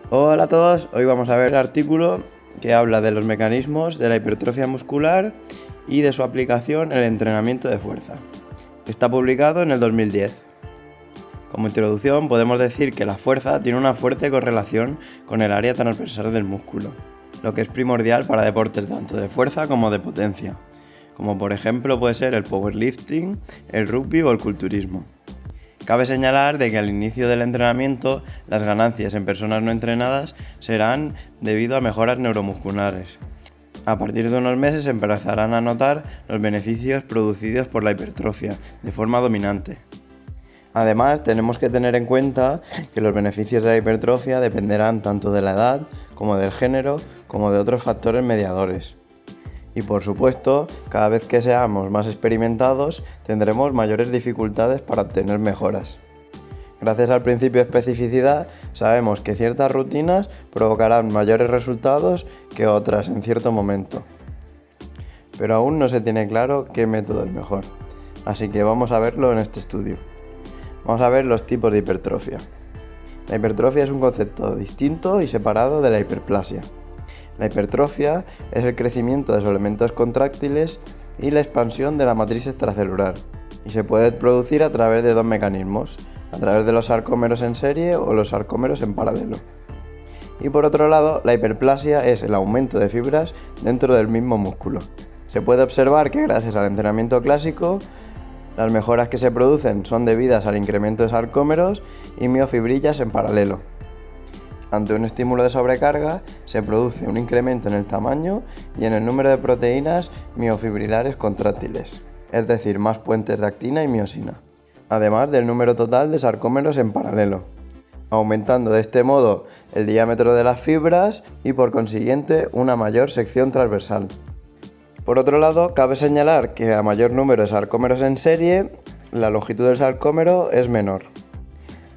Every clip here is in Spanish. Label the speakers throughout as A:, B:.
A: Hola a todos, hoy vamos a ver el artículo que habla de los mecanismos de la hipertrofia muscular y de su aplicación en el entrenamiento de fuerza. Está publicado en el 2010. Como introducción podemos decir que la fuerza tiene una fuerte correlación con el área transversal del músculo, lo que es primordial para deportes tanto de fuerza como de potencia, como por ejemplo puede ser el powerlifting, el rugby o el culturismo. Cabe señalar de que al inicio del entrenamiento las ganancias en personas no entrenadas serán debido a mejoras neuromusculares. A partir de unos meses se empezarán a notar los beneficios producidos por la hipertrofia de forma dominante. Además, tenemos que tener en cuenta que los beneficios de la hipertrofia dependerán tanto de la edad como del género como de otros factores mediadores. Y por supuesto, cada vez que seamos más experimentados, tendremos mayores dificultades para obtener mejoras. Gracias al principio de especificidad, sabemos que ciertas rutinas provocarán mayores resultados que otras en cierto momento. Pero aún no se tiene claro qué método es mejor, así que vamos a verlo en este estudio. Vamos a ver los tipos de hipertrofia. La hipertrofia es un concepto distinto y separado de la hiperplasia. La hipertrofia es el crecimiento de los elementos contráctiles y la expansión de la matriz extracelular, y se puede producir a través de dos mecanismos, a través de los sarcómeros en serie o los sarcómeros en paralelo. Y por otro lado, la hiperplasia es el aumento de fibras dentro del mismo músculo. Se puede observar que gracias al entrenamiento clásico, las mejoras que se producen son debidas al incremento de sarcómeros y miofibrillas en paralelo. Ante un estímulo de sobrecarga, se produce un incremento en el tamaño y en el número de proteínas miofibrilares contráctiles, es decir, más puentes de actina y miosina, además del número total de sarcómeros en paralelo, aumentando de este modo el diámetro de las fibras y por consiguiente una mayor sección transversal. Por otro lado, cabe señalar que a mayor número de sarcómeros en serie, la longitud del sarcómero es menor.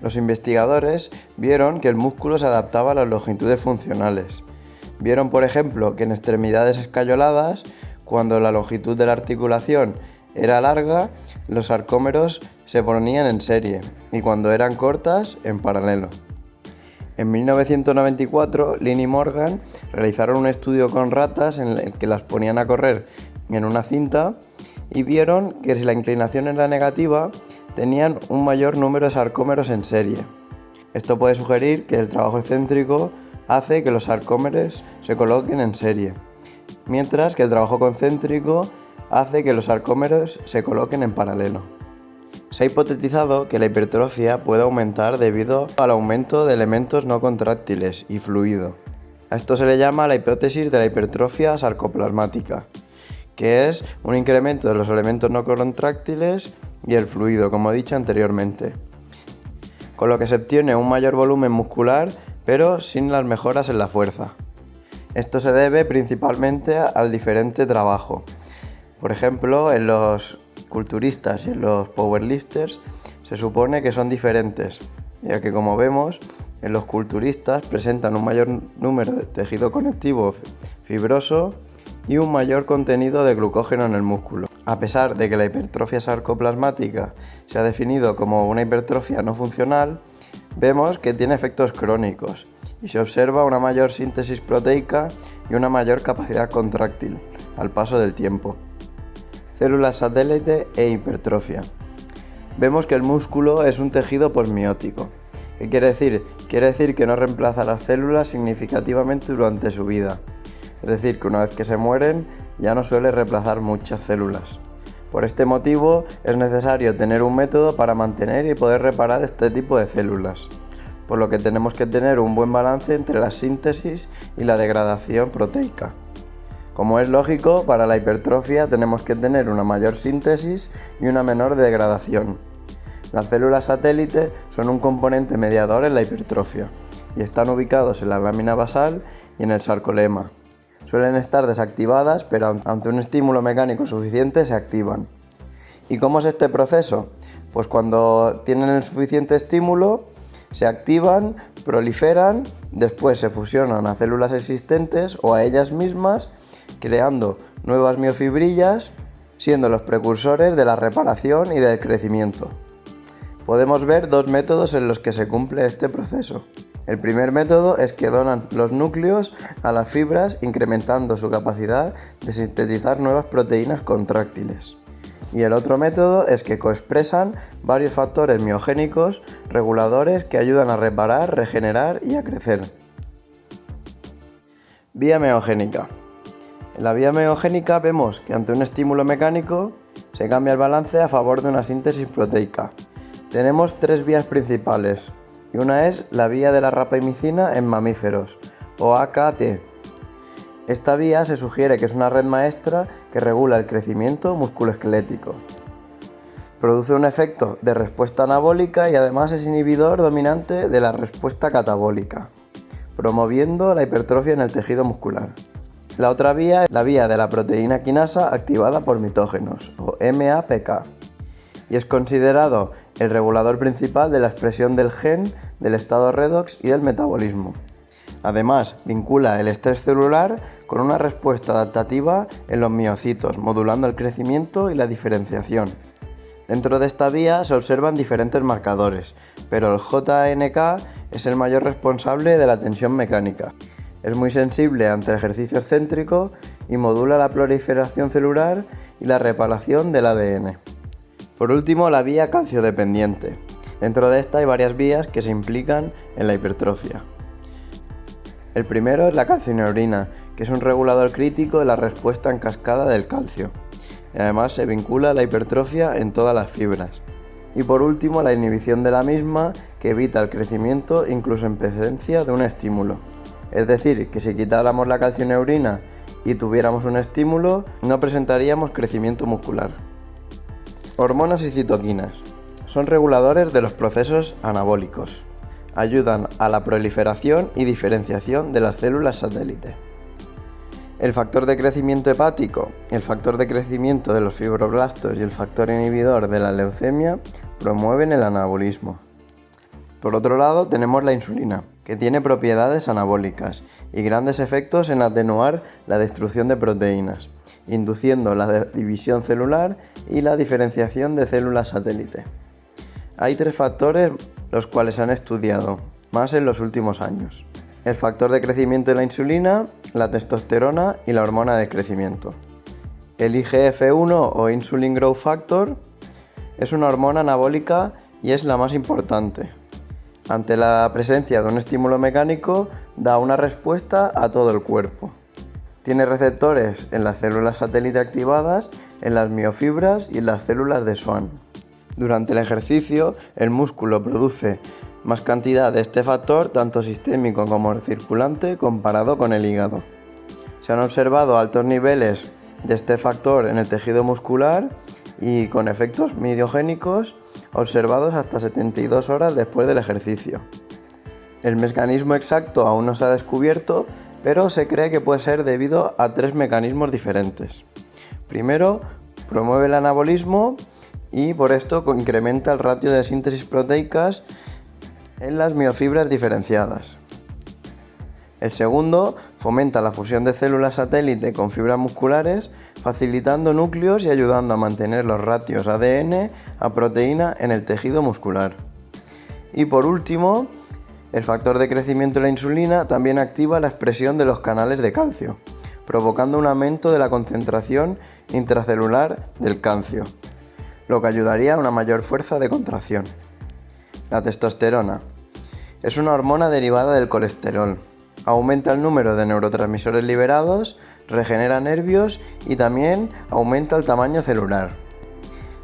A: Los investigadores vieron que el músculo se adaptaba a las longitudes funcionales. Vieron, por ejemplo, que en extremidades escayoladas, cuando la longitud de la articulación era larga, los sarcómeros se ponían en serie y cuando eran cortas, en paralelo. En 1994, Lynn y Morgan realizaron un estudio con ratas en el que las ponían a correr en una cinta y vieron que si la inclinación era negativa, tenían un mayor número de sarcómeros en serie. Esto puede sugerir que el trabajo excéntrico hace que los sarcómeros se coloquen en serie, mientras que el trabajo concéntrico hace que los sarcómeros se coloquen en paralelo. Se ha hipotetizado que la hipertrofia puede aumentar debido al aumento de elementos no contráctiles y fluido. A esto se le llama la hipótesis de la hipertrofia sarcoplasmática, que es un incremento de los elementos no contráctiles y el fluido, como he dicho anteriormente, con lo que se obtiene un mayor volumen muscular, pero sin las mejoras en la fuerza. Esto se debe principalmente al diferente trabajo. Por ejemplo, en los culturistas y en los powerlifters se supone que son diferentes, ya que como vemos, en los culturistas presentan un mayor número de tejido conectivo fibroso y un mayor contenido de glucógeno en el músculo. A pesar de que la hipertrofia sarcoplasmática se ha definido como una hipertrofia no funcional, vemos que tiene efectos crónicos y se observa una mayor síntesis proteica y una mayor capacidad contráctil al paso del tiempo. Células satélite e hipertrofia. Vemos que el músculo es un tejido posmiótico. ¿Qué quiere decir? Quiere decir que no reemplaza las células significativamente durante su vida. Es decir, que una vez que se mueren ya no suele reemplazar muchas células. Por este motivo es necesario tener un método para mantener y poder reparar este tipo de células, por lo que tenemos que tener un buen balance entre la síntesis y la degradación proteica. Como es lógico, para la hipertrofia tenemos que tener una mayor síntesis y una menor degradación. Las células satélite son un componente mediador en la hipertrofia y están ubicados en la lámina basal y en el sarcolema. Suelen estar desactivadas, pero ante un estímulo mecánico suficiente se activan. ¿Y cómo es este proceso? Pues cuando tienen el suficiente estímulo, se activan, proliferan, después se fusionan a células existentes o a ellas mismas, creando nuevas miofibrillas, siendo los precursores de la reparación y del crecimiento. Podemos ver dos métodos en los que se cumple este proceso. El primer método es que donan los núcleos a las fibras, incrementando su capacidad de sintetizar nuevas proteínas contráctiles. Y el otro método es que coexpresan varios factores miogénicos reguladores que ayudan a reparar, regenerar y a crecer. Vía miogénica. En la vía miogénica vemos que ante un estímulo mecánico se cambia el balance a favor de una síntesis proteica. Tenemos tres vías principales, y una es la vía de la rapamicina en mamíferos, o AKT. Esta vía se sugiere que es una red maestra que regula el crecimiento musculoesquelético. Produce un efecto de respuesta anabólica y además es inhibidor dominante de la respuesta catabólica, promoviendo la hipertrofia en el tejido muscular. La otra vía es la vía de la proteína quinasa activada por mitógenos, o MAPK, y es considerado el regulador principal de la expresión del gen, del estado redox y del metabolismo. Además, vincula el estrés celular con una respuesta adaptativa en los miocitos, modulando el crecimiento y la diferenciación. Dentro de esta vía se observan diferentes marcadores, pero el JNK es el mayor responsable de la tensión mecánica. Es muy sensible ante el ejercicio excéntrico y modula la proliferación celular y la reparación del ADN. Por último, la vía calciodependiente. Dentro de esta hay varias vías que se implican en la hipertrofia. El primero es la calcineurina, que es un regulador crítico de la respuesta en cascada del calcio. Y además se vincula a la hipertrofia en todas las fibras. Y por último, la inhibición de la misma, que evita el crecimiento incluso en presencia de un estímulo. Es decir, que si quitáramos la calcineurina y tuviéramos un estímulo, no presentaríamos crecimiento muscular. Hormonas y citoquinas. Son reguladores de los procesos anabólicos. Ayudan a la proliferación y diferenciación de las células satélite. El factor de crecimiento hepático, el factor de crecimiento de los fibroblastos y el factor inhibidor de la leucemia promueven el anabolismo. Por otro lado, tenemos la insulina, que tiene propiedades anabólicas y grandes efectos en atenuar la destrucción de proteínas, induciendo la división celular y la diferenciación de células satélite. Hay tres factores los cuales se han estudiado más en los últimos años: el factor de crecimiento de la insulina, la testosterona y la hormona de crecimiento. El IGF-1 o Insulin Growth Factor es una hormona anabólica y es la más importante. Ante la presencia de un estímulo mecánico, da una respuesta a todo el cuerpo. Tiene receptores en las células satélite activadas, en las miofibras y en las células de Schwann. Durante el ejercicio, el músculo produce más cantidad de este factor, tanto sistémico como circulante, comparado con el hígado. Se han observado altos niveles de este factor en el tejido muscular y con efectos miogénicos observados hasta 72 horas después del ejercicio. El mecanismo exacto aún no se ha descubierto, pero se cree que puede ser debido a tres mecanismos diferentes. Primero, promueve el anabolismo y por esto incrementa el ratio de síntesis proteicas en las miofibras diferenciadas. El segundo, fomenta la fusión de células satélite con fibras musculares, facilitando núcleos y ayudando a mantener los ratios ADN a proteína en el tejido muscular. Y por último, el factor de crecimiento de la insulina también activa la expresión de los canales de calcio, provocando un aumento de la concentración intracelular del calcio, lo que ayudaría a una mayor fuerza de contracción. La testosterona es una hormona derivada del colesterol. Aumenta el número de neurotransmisores liberados, regenera nervios y también aumenta el tamaño celular.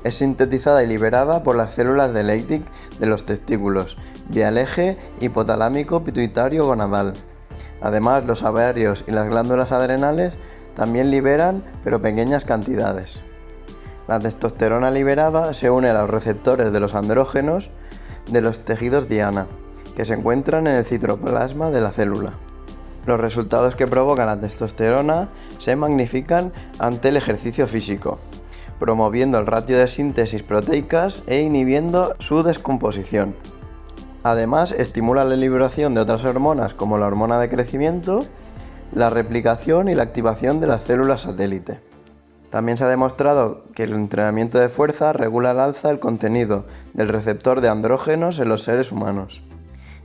A: Es sintetizada y liberada por las células de Leydig de los testículos, vía el eje hipotalámico pituitario gonadal. Además, los ovarios y las glándulas adrenales también liberan, pero pequeñas cantidades. La testosterona liberada se une a los receptores de los andrógenos de los tejidos diana, que se encuentran en el citoplasma de la célula. Los resultados que provoca la testosterona se magnifican ante el ejercicio físico, promoviendo el ratio de síntesis proteicas e inhibiendo su descomposición. Además, estimula la liberación de otras hormonas como la hormona de crecimiento, la replicación y la activación de las células satélite. También se ha demostrado que el entrenamiento de fuerza regula al alza el contenido del receptor de andrógenos en los seres humanos.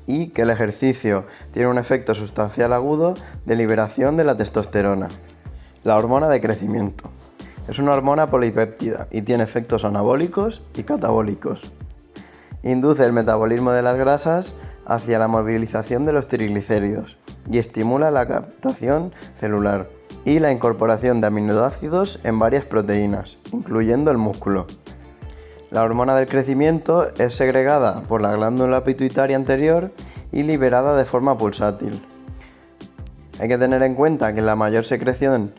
A: y que el ejercicio tiene un efecto sustancial agudo de liberación de la testosterona, la hormona de crecimiento. Es una hormona polipéptida y tiene efectos anabólicos y catabólicos. Induce el metabolismo de las grasas hacia la movilización de los triglicéridos y estimula la captación celular y la incorporación de aminoácidos en varias proteínas, incluyendo el músculo. La hormona del crecimiento es segregada por la glándula pituitaria anterior y liberada de forma pulsátil. Hay que tener en cuenta que la mayor secreción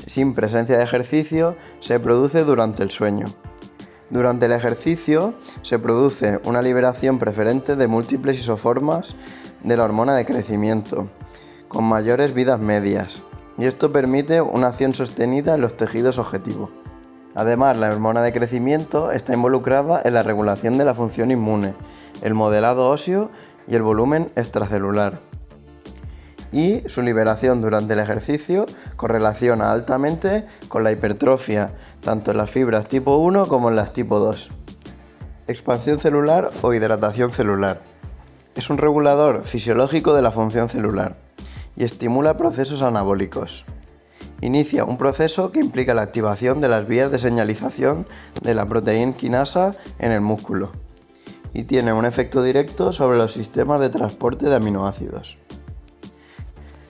A: sin presencia de ejercicio se produce durante el sueño. Durante el ejercicio se produce una liberación preferente de múltiples isoformas de la hormona de crecimiento, con mayores vidas medias, y esto permite una acción sostenida en los tejidos objetivo. Además, la hormona de crecimiento está involucrada en la regulación de la función inmune, el modelado óseo y el volumen extracelular. Y su liberación durante el ejercicio correlaciona altamente con la hipertrofia, tanto en las fibras tipo 1 como en las tipo 2. Expansión celular o hidratación celular. Es un regulador fisiológico de la función celular y estimula procesos anabólicos. Inicia un proceso que implica la activación de las vías de señalización de la proteína quinasa en el músculo y tiene un efecto directo sobre los sistemas de transporte de aminoácidos.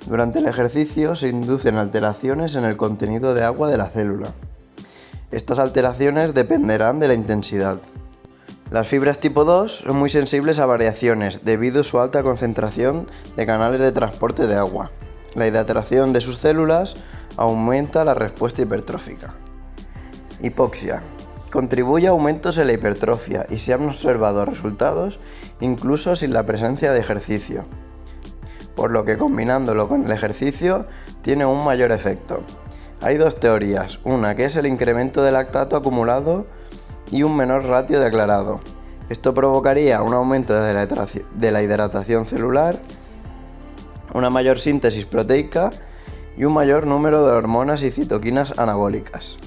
A: Durante el ejercicio se inducen alteraciones en el contenido de agua de la célula. Estas alteraciones dependerán de la intensidad. Las fibras tipo 2 son muy sensibles a variaciones debido a su alta concentración de canales de transporte de agua. La hidratación de sus células aumenta la respuesta hipertrófica. Hipoxia. Contribuye a aumentos en la hipertrofia y se han observado resultados incluso sin la presencia de ejercicio, por lo que combinándolo con el ejercicio tiene un mayor efecto. Hay dos teorías, una que es el incremento de lactato acumulado y un menor ratio de aclarado. Esto provocaría un aumento de la hidratación celular, una mayor síntesis proteica y un mayor número de hormonas y citoquinas anabólicas.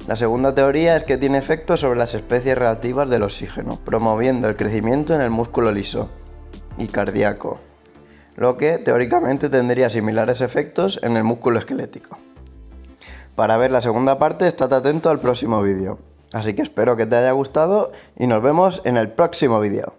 A: La segunda teoría es que tiene efectos sobre las especies reactivas del oxígeno, promoviendo el crecimiento en el músculo liso y cardíaco, lo que teóricamente tendría similares efectos en el músculo esquelético. Para ver la segunda parte, estate atento al próximo vídeo. Así que espero que te haya gustado y nos vemos en el próximo vídeo.